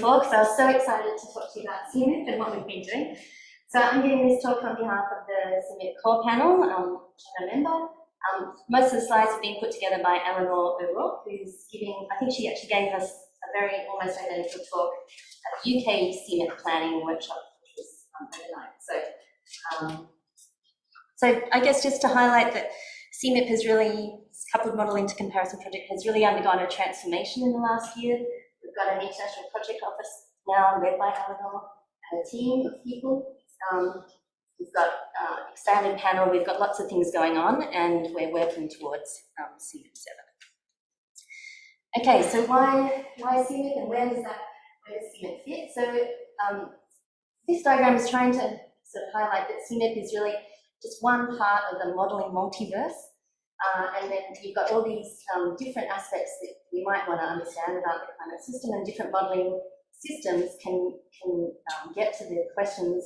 talk, so I was so excited to talk to you about CMIP and what we've been doing. So I'm giving this talk on behalf of the CMIP core panel, which I'm a member. Most of the slides have been put together by Eleanor O'Rourke, who's giving, I think she actually gave us a very almost identical talk at the UK CMIP planning workshop, which was overnight. So I guess just to highlight that CMIP has really, coupled model into comparison project has really undergone a transformation in the last year. We've got an international project office now led by Eleanor and a team of people. We've got expanded panel, we've got lots of things going on, and we're working towards CMIP 7. Okay, so why CMIP and where does CMIP fit? So this diagram is trying to sort of highlight that CMIP is really just one part of the modelling multiverse. And then you've got all these different aspects that we might want to understand about the climate system, and different modelling systems can get to the questions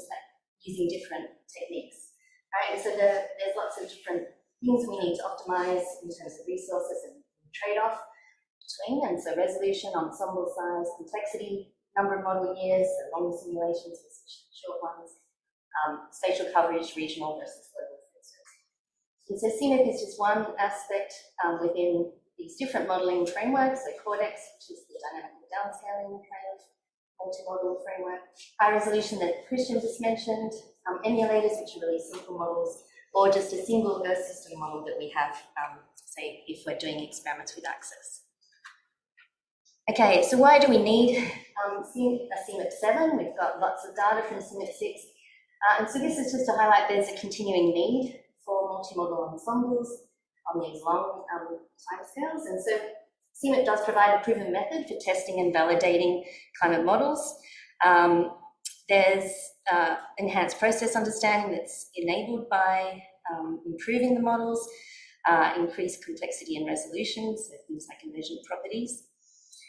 using different techniques. Right? And so there's lots of different things we need to optimise in terms of resources and trade-off between, and so resolution, ensemble size, complexity, number of model years, so long simulations versus short ones, spatial coverage, regional versus global. And so CMIP is just one aspect within these different modelling frameworks, so Cordex, which is the dynamical downscaling kind of multi-model framework, high resolution that Christian just mentioned, emulators, which are really simple models, or just a single Earth system model that we have, say, if we're doing experiments with ACCESS. Okay, so why do we need a CMIP 7? We've got lots of data from CMIP 6. And so this is just to highlight there's a continuing need for multi-model ensembles on these long timescales. And so CMIP does provide a proven method for testing and validating climate models. There's enhanced process understanding that's enabled by improving the models, increased complexity and resolution, so things like emergent properties.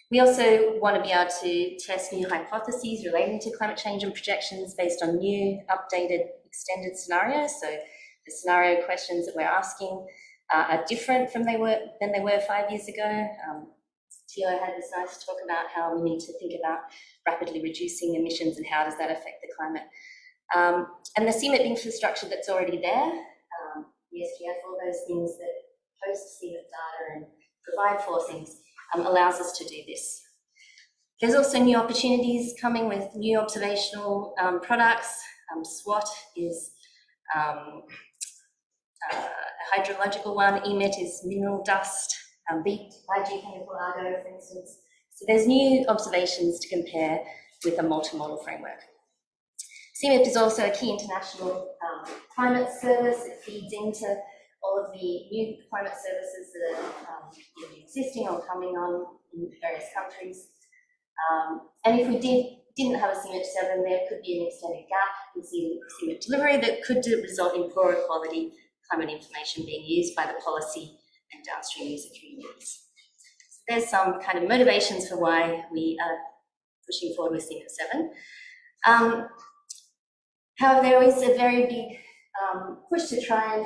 We also want to be able to test new hypotheses relating to climate change and projections based on new, updated, extended scenarios. So the scenario questions that we're asking are different than they were 5 years ago. Thilo had this nice talk about how we need to think about rapidly reducing emissions and how does that affect the climate. And the CMIP infrastructure that's already there, the SGF, all those things that host CMIP data and provide for things, allows us to do this. There's also new opportunities coming with new observational products. SWOT is a hydrological one, EMIT is mineral dust, beat by geochemical Argo, for instance. So there's new observations to compare with a multi-model framework. CMIP is also a key international climate service. It feeds into all of the new climate services that are existing or coming on in various countries. And if we didn't have a CMIP 7, there could be an extended gap in CMIP delivery that could result in poorer quality climate information being used by the policy and downstream user communities. So there's some kind of motivations for why we are pushing forward with CMIP 7. However, there is a very big push to try and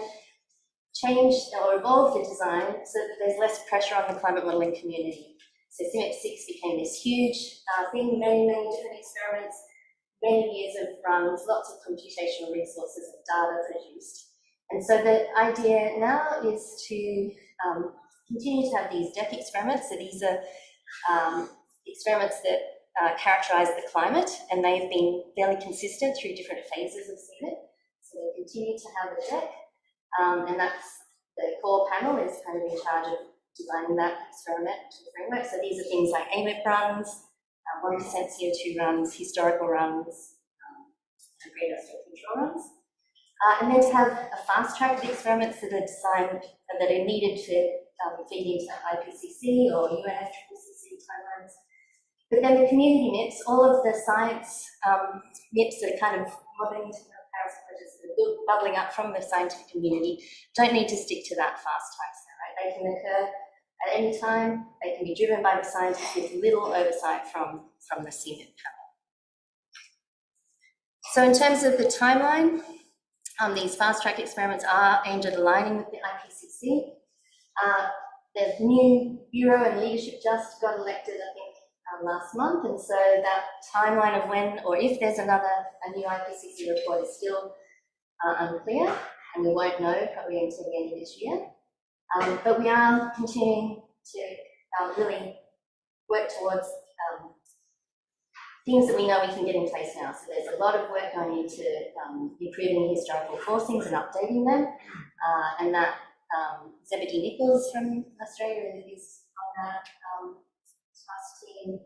change or evolve the design so that there's less pressure on the climate modelling community. So CMIP 6 became this huge thing, many different experiments, many years of runs, lots of computational resources and data produced. And so the idea now is to continue to have these DEC experiments. So these are experiments that characterise the climate, and they've been fairly consistent through different phases of CMIP. So they continue to have a DEC. And that's the core panel is kind of in charge of designing that experiment framework. So these are things like AMIP runs, 1% CO2 runs, historical runs, and radiostal control runs. And then to have a fast track of experiments that are designed, that are needed to feed into IPCC or UNFCCC timelines. But then the community MIPS, all of the science MIPS that are kind of modelling bubbling up from the scientific community don't need to stick to that fast timescale, right? They can occur at any time, they can be driven by the scientists with little oversight from the CMIP panel. So in terms of the timeline, these fast track experiments are aimed at aligning with the IPCC. The new Bureau and leadership just got elected, I think, last month, and so that timeline of when or if there's a new IPCC report is still unclear, and we won't know probably until the end of this year. But we are continuing to really work towards things that we know we can get in place now. So there's a lot of work going into improving the historical forcings and updating them, and that Zebedee Nichols from Australia is on that task team,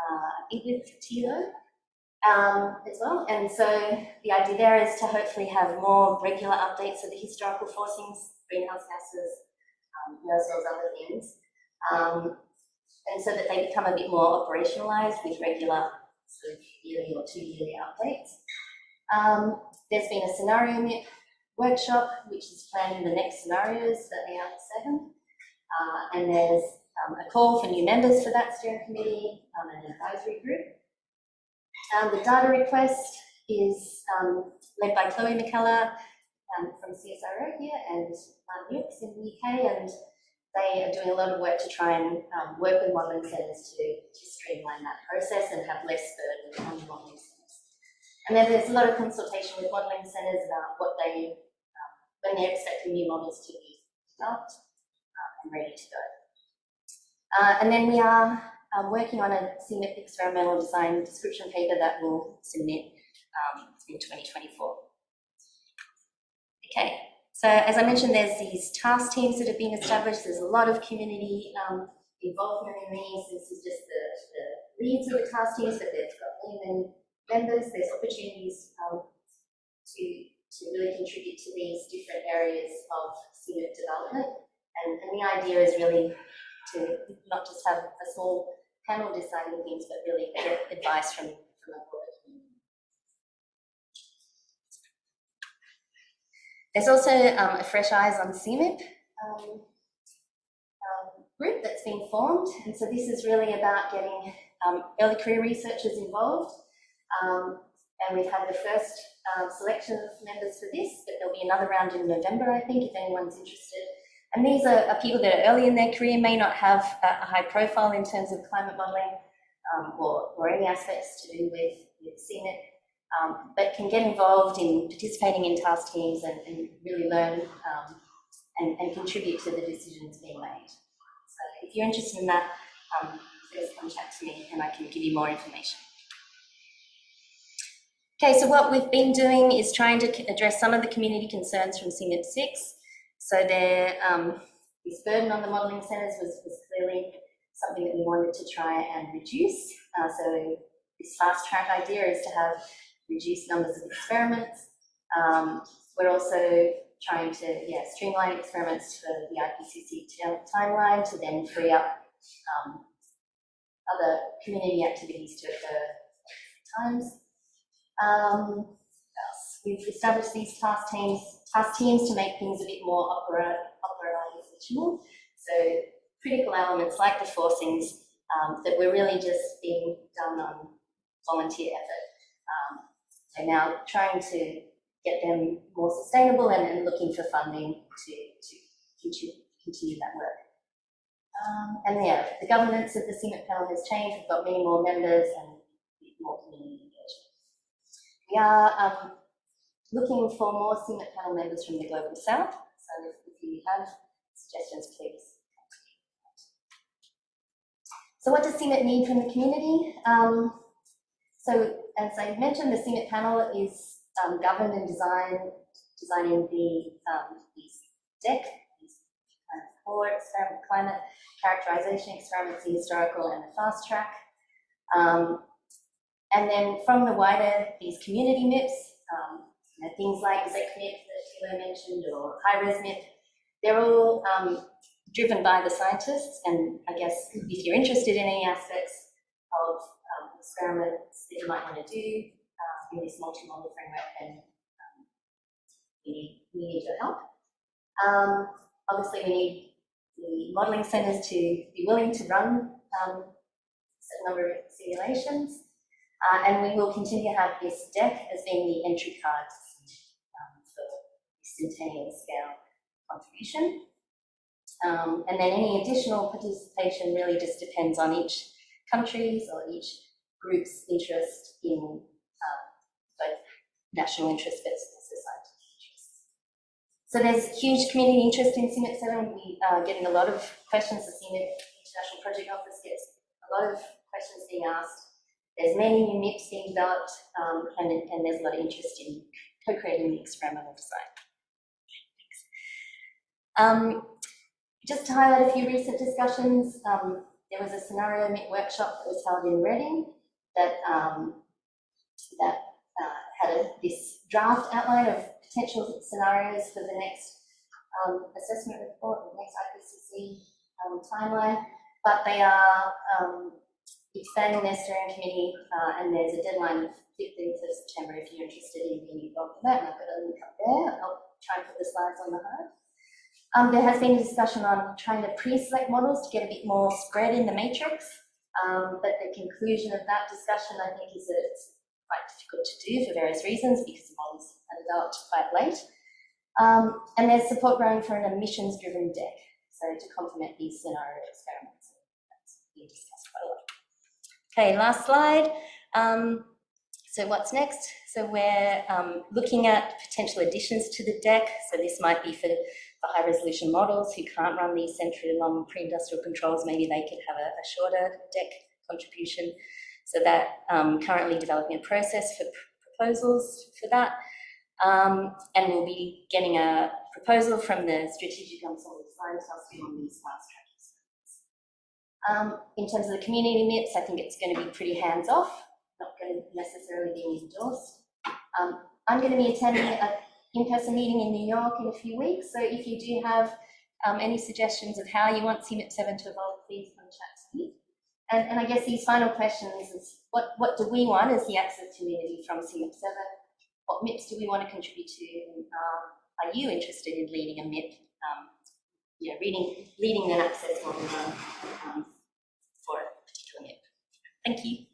I think with Tilo as well. And so the idea there is to hopefully have more regular updates of the historical forcings, greenhouse gases, aerosols, other things, and so that they become a bit more operationalised with regular sort of yearly or 2 yearly updates. There's been a scenario workshop which is planning the next scenarios for AR7, and there's a call for new members for that steering committee and an advisory group. The data request is led by Chloe McKellar from CSIRO here and Nukes in the UK, and they are doing a lot of work to try and work with modelling centres to streamline that process and have less burden on the modelling centres. And then there's a lot of consultation with modelling centres about what they, when they're expecting new models to be developed and ready to go. And then we are working on a CMIP experimental design description paper that we'll submit in 2024. Okay. So as I mentioned, there's these task teams that have been established. There's a lot of community involvement in these. This is just the leads of the task teams, but they've got many members. There's opportunities to really contribute to these different areas of CMIP development. And the idea is really to not just have a small panel deciding things, but really get advice from a broader community. There's also a Fresh Eyes on CMIP group that's been formed, and so this is really about getting early career researchers involved, and we've had the first selection of members for this, but there'll be another round in November, I think, if anyone's interested. And these are people that are early in their career, may not have a high profile in terms of climate modelling or any aspects to do with CMIP, but can get involved in participating in task teams and really learn and contribute to the decisions being made. So if you're interested in that, please contact me and I can give you more information. Okay, so what we've been doing is trying to address some of the community concerns from CMIP 6. So this burden on the modelling centres was clearly something that we wanted to try and reduce. So this fast track idea is to have reduced numbers of experiments. We're also trying to streamline experiments for the IPCC timeline to then free up other community activities to occur at times. We've established these task teams to make things a bit more operational. So critical elements like the forcings that were really just being done on volunteer effort. So now trying to get them more sustainable and looking for funding to continue that work. And the governance of the CMIP panel has changed. We've got many more members and more community engagement. We are looking for more CMIP panel members from the Global South. So if you have suggestions, please come to me. So what does CMIP need from the community? So as I mentioned, the CMIP panel is governed and designing these DEC, these kind of core experiment, climate characterization experiments, the historical and the fast track. And then from the wider, these community MIPs, things like ZECMIP that Tilo mentioned or high-res MIP, they're all driven by the scientists, and I guess if you're interested in any aspects of experiments that you might want to do in this multi-model framework, then we need your help. Obviously, we need the modelling centres to be willing to run a certain number of simulations, and we will continue to have this DEC as being the entry card for centennial scale contribution. And then any additional participation really just depends on each countries or each group's interest in both national interests versus scientific interests. So there's huge community interest in CIMIP 7. We are getting a lot of questions. The CIMIP International Project Office gets a lot of questions being asked. There's many new MIPs being developed, and there's a lot of interest in co-creating the experimental design. Just to highlight a few recent discussions, there was a scenario MIP workshop that was held in Reading that, had this draft outline of potential scenarios for the next assessment report, the next IPCC timeline, but they are expanding their steering committee, and there's a deadline of 15th of September if you're interested in being involved in that. And I've got a link up there. I'll try and put the slides on the home. There has been a discussion on trying to pre-select models to get a bit more spread in the matrix, but the conclusion of that discussion, I think, is that it's quite difficult to do for various reasons because the models are developed quite late. And there's support growing for an emissions-driven deck, so to complement these scenario experiments. That's being discussed quite a lot. Okay, last slide. So what's next? So we're looking at potential additions to the deck. So this might be for high-resolution models who can't run these century-long pre-industrial controls. Maybe they could have a shorter deck contribution. So that currently developing a process for proposals for that. And we'll be getting a proposal from the Strategic Ensemble Design Task on these fast-track experiments. In terms of the community MIPS, I think it's going to be pretty hands-off, not going to necessarily be endorsed. I'm going to be attending an in-person meeting in New York in a few weeks, so if you do have any suggestions of how you want CIMIP 7 to evolve, please come chat to me. And I guess these final questions is, what do we want as the access community from CIMIP 7? What MIPS do we want to contribute to? And are you interested in leading a MIP, leading an access model for a particular MIP? Thank you.